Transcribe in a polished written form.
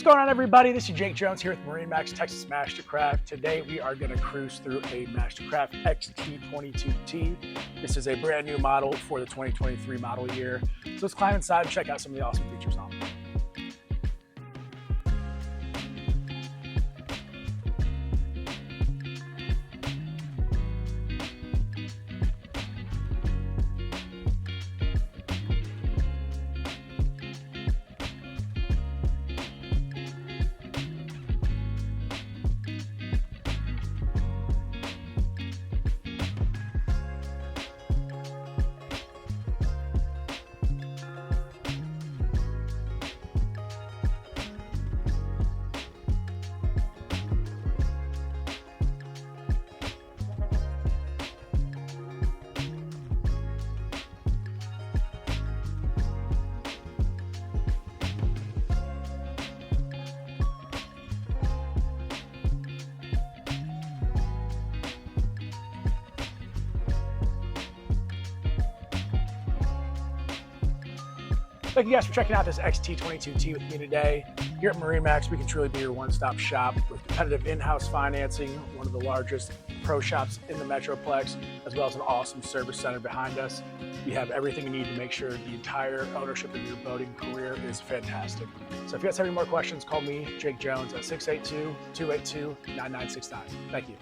going on, everybody? This is Jake Jones here with MarineMax Texas MasterCraft. Today we are going to cruise through a MasterCraft XT22 T. This is a brand new model for the 2023 model year. So let's climb inside and check out some of the awesome features on it. Thank you guys for checking out this XT22T with me today. Here at MarineMax, we can truly be your one-stop shop with competitive in-house financing, one of the largest pro shops in the Metroplex, as well as an awesome service center behind us. We have everything you need to make sure the entire ownership of your boating career is fantastic. So if you guys have any more questions, call me, Jake Jones, at 682-282-9969. Thank you.